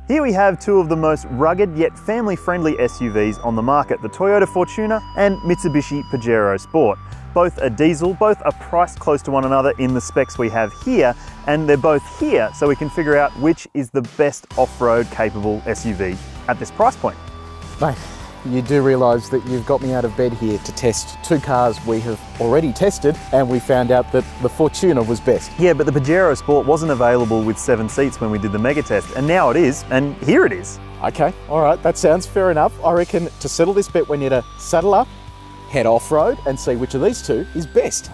Here we have two of the most rugged yet family-friendly SUVs on the market, the Toyota Fortuner and Mitsubishi Pajero Sport. Both are diesel, both are priced close to one another in the specs we have here, and they're both here so we can figure out which is the best off-road capable SUV at this price point. Mate, you do realise that you've got me out of bed here to test two cars we have already tested, and we found out that the Fortuner was best. Yeah, but the Pajero Sport wasn't available with 7 seats when we did the mega test, and now it is, and here it is. Okay, all right, that sounds fair enough. I reckon to settle this bet, we need to saddle up, head off-road, and see which of these two is best.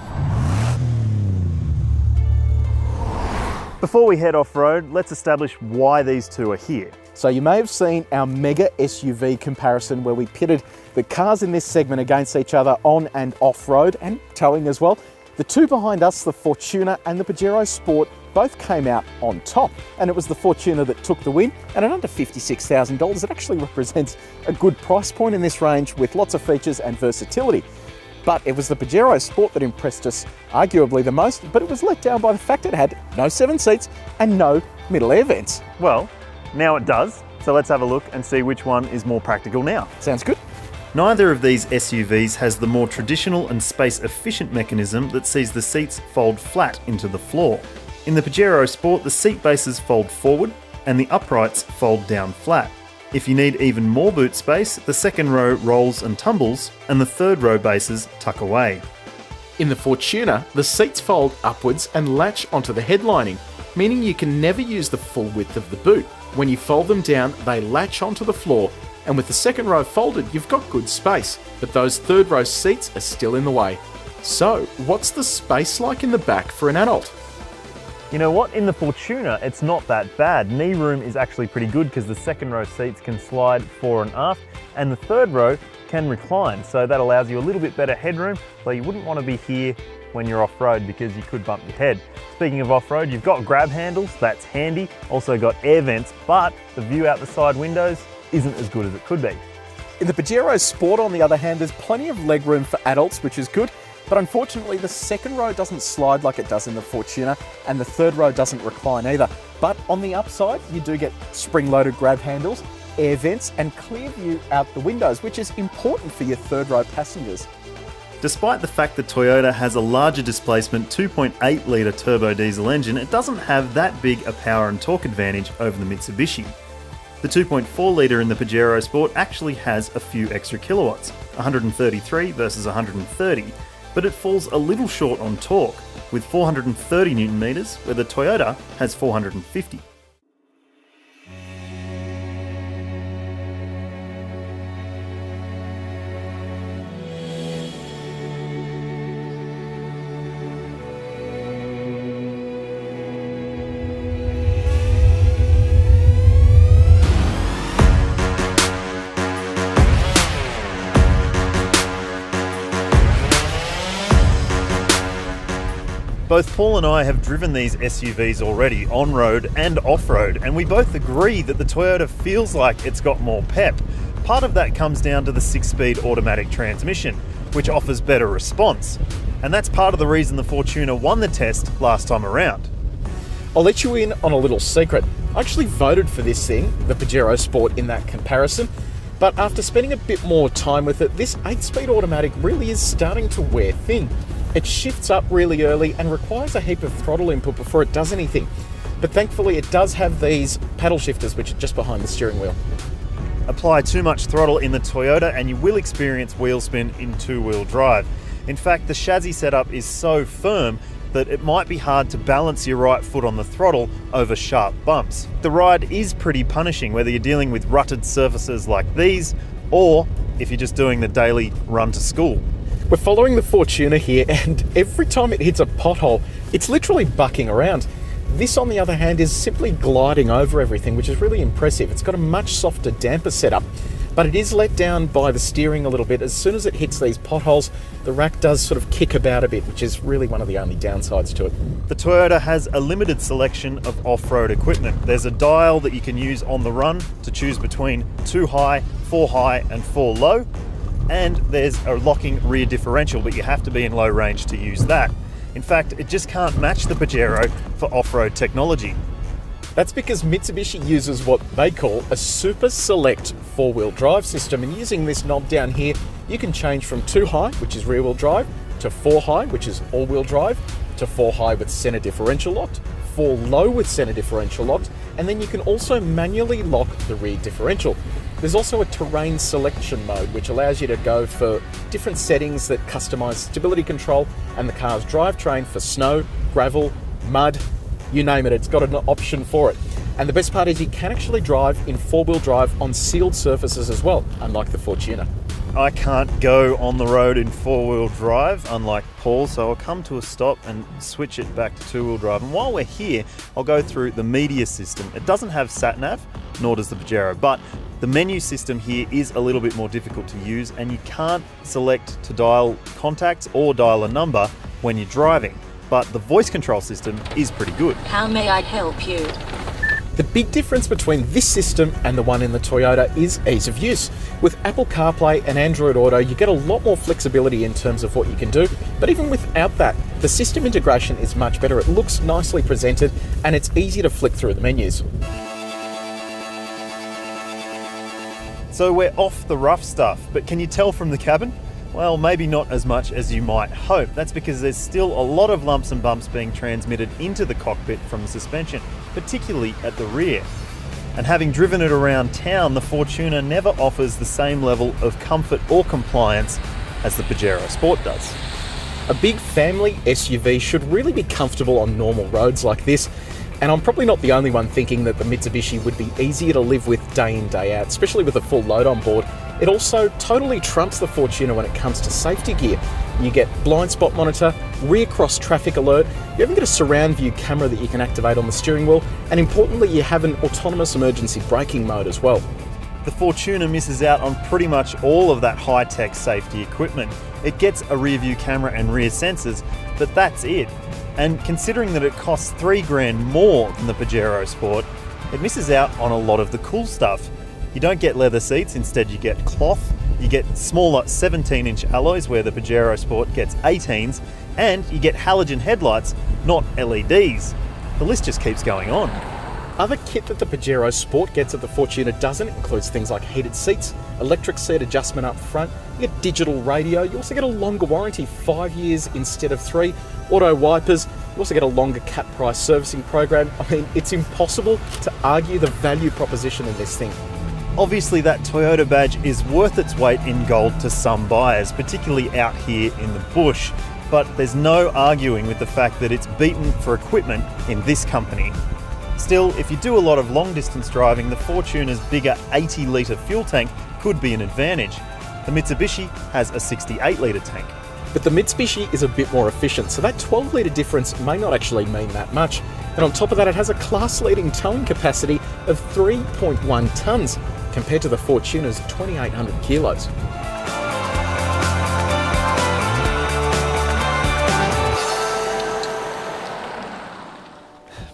Before we head off-road, let's establish why these two are here. So you may have seen our mega SUV comparison where we pitted the cars in this segment against each other on and off-road and towing as well. The two behind us, the Fortuner and the Pajero Sport, both came out on top, and it was the Fortuner that took the win. And at under $56,000, it actually represents a good price point in this range with lots of features and versatility. But it was the Pajero Sport that impressed us arguably the most, but it was let down by the fact it had no 7 seats and no middle air vents. Well, now it does, so let's have a look and see which one is more practical now. Sounds good. Neither of these SUVs has the more traditional and space-efficient mechanism that sees the seats fold flat into the floor. In the Pajero Sport, the seat bases fold forward and the uprights fold down flat. If you need even more boot space, the second row rolls and tumbles, and the third row bases tuck away. In the Fortuner, the seats fold upwards and latch onto the headlining, meaning you can never use the full width of the boot. When you fold them down, they latch onto the floor, and with the second row folded, you've got good space, but those third row seats are still in the way. So, what's the space like in the back for an adult? You know what, in the Fortuner, it's not that bad. Knee room is actually pretty good because the second row seats can slide fore and aft, and the third row can recline, so that allows you a little bit better headroom, though you wouldn't want to be here when you're off-road because you could bump your head. Speaking of off-road, you've got grab handles, that's handy. Also got air vents, but the view out the side windows isn't as good as it could be. In the Pajero Sport, on the other hand, there's plenty of legroom for adults, which is good, but unfortunately the second row doesn't slide like it does in the Fortuner, and the third row doesn't recline either. But on the upside, you do get spring-loaded grab handles, air vents, and clear view out the windows, which is important for your third row passengers. Despite the fact that Toyota has a larger displacement 2.8 litre turbo diesel engine, it doesn't have that big a power and torque advantage over the Mitsubishi. The 2.4 litre in the Pajero Sport actually has a few extra kilowatts, 133 versus 130, but it falls a little short on torque, with 430 Newton meters, where the Toyota has 450. Both Paul and I have driven these SUVs already on-road and off-road, and we both agree that the Toyota feels like it's got more pep. Part of that comes down to the 6-speed automatic transmission, which offers better response. And that's part of the reason the Fortuner won the test last time around. I'll let you in on a little secret. I actually voted for this thing, the Pajero Sport, in that comparison, but after spending a bit more time with it, this 8-speed automatic really is starting to wear thin. It shifts up really early and requires a heap of throttle input before it does anything. But thankfully it does have these paddle shifters which are just behind the steering wheel. Apply too much throttle in the Toyota and you will experience wheel spin in two-wheel drive. In fact, the chassis setup is so firm that it might be hard to balance your right foot on the throttle over sharp bumps. The ride is pretty punishing, whether you're dealing with rutted surfaces like these, or if you're just doing the daily run to school. We're following the Fortuner here, and every time it hits a pothole, it's literally bucking around. This, on the other hand, is simply gliding over everything, which is really impressive. It's got a much softer damper setup, but it is let down by the steering a little bit. As soon as it hits these potholes, the rack does sort of kick about a bit, which is really one of the only downsides to it. The Toyota has a limited selection of off-road equipment. There's a dial that you can use on the run to choose between 2 high, 4 high, and 4 low. And there's a locking rear differential, but you have to be in low range to use that. In fact, it just can't match the Pajero for off-road technology. That's because Mitsubishi uses what they call a super select four-wheel drive system, and using this knob down here, you can change from 2 high, which is rear-wheel drive, to 4 high, which is all-wheel drive, to 4 high with center differential locked, 4 low with center differential locked, and then you can also manually lock the rear differential. There's also a terrain selection mode, which allows you to go for different settings that customize stability control and the car's drivetrain for snow, gravel, mud, you name it, it's got an option for it. And the best part is you can actually drive in 4-wheel drive on sealed surfaces as well, unlike the Fortuner. I can't go on the road in 4-wheel drive, unlike Paul, so I'll come to a stop and switch it back to 2-wheel drive. And while we're here, I'll go through the media system. It doesn't have sat-nav, nor does the Pajero, but the menu system here is a little bit more difficult to use, and you can't select to dial contacts or dial a number when you're driving. But the voice control system is pretty good. How may I help you? The big difference between this system and the one in the Toyota is ease of use. With Apple CarPlay and Android Auto, you get a lot more flexibility in terms of what you can do, but even without that, the system integration is much better. It looks nicely presented and it's easy to flick through the menus. So we're off the rough stuff, but can you tell from the cabin? Well, maybe not as much as you might hope. That's because there's still a lot of lumps and bumps being transmitted into the cockpit from the suspension, particularly at the rear. And having driven it around town, the Fortuner never offers the same level of comfort or compliance as the Pajero Sport does. A big family SUV should really be comfortable on normal roads like this, and I'm probably not the only one thinking that the Mitsubishi would be easier to live with day in, day out, especially with a full load on board. It also totally trumps the Fortuner when it comes to safety gear. You get blind spot monitor, rear cross traffic alert, you even get a surround view camera that you can activate on the steering wheel, and importantly you have an autonomous emergency braking mode as well. The Fortuner misses out on pretty much all of that high-tech safety equipment. It gets a rear view camera and rear sensors, but that's it. And considering that it costs $3,000 more than the Pajero Sport, it misses out on a lot of the cool stuff. You don't get leather seats, instead you get cloth, you get smaller 17-inch alloys where the Pajero Sport gets 18s, and you get halogen headlights, not LEDs. The list just keeps going on. Other kit that the Pajero Sport gets that the Fortuner doesn't includes things like heated seats, electric seat adjustment up front, you get digital radio, you also get a longer warranty, 5 years instead of 3, auto wipers, you also get a longer cap price servicing program. I mean, it's impossible to argue the value proposition in this thing. Obviously that Toyota badge is worth its weight in gold to some buyers, particularly out here in the bush, but there's no arguing with the fact that it's beaten for equipment in this company. Still, if you do a lot of long distance driving, the Fortuner's bigger 80-litre fuel tank could be an advantage. The Mitsubishi has a 68-litre tank. But the Mitsubishi is a bit more efficient, so that 12-litre difference may not actually mean that much. And on top of that, it has a class-leading towing capacity of 3.1 tonnes, compared to the Fortuner's 2,800 kilos.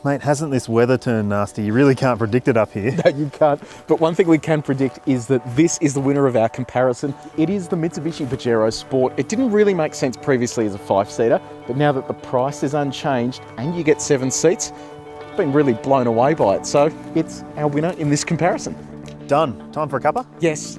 Mate, hasn't this weather turned nasty? You really can't predict it up here. No, you can't. But one thing we can predict is that this is the winner of our comparison. It is the Mitsubishi Pajero Sport. It didn't really make sense previously as a 5-seater, but now that the price is unchanged and you get 7 seats, I've been really blown away by it. So it's our winner in this comparison. Done. Time for a cuppa? Yes.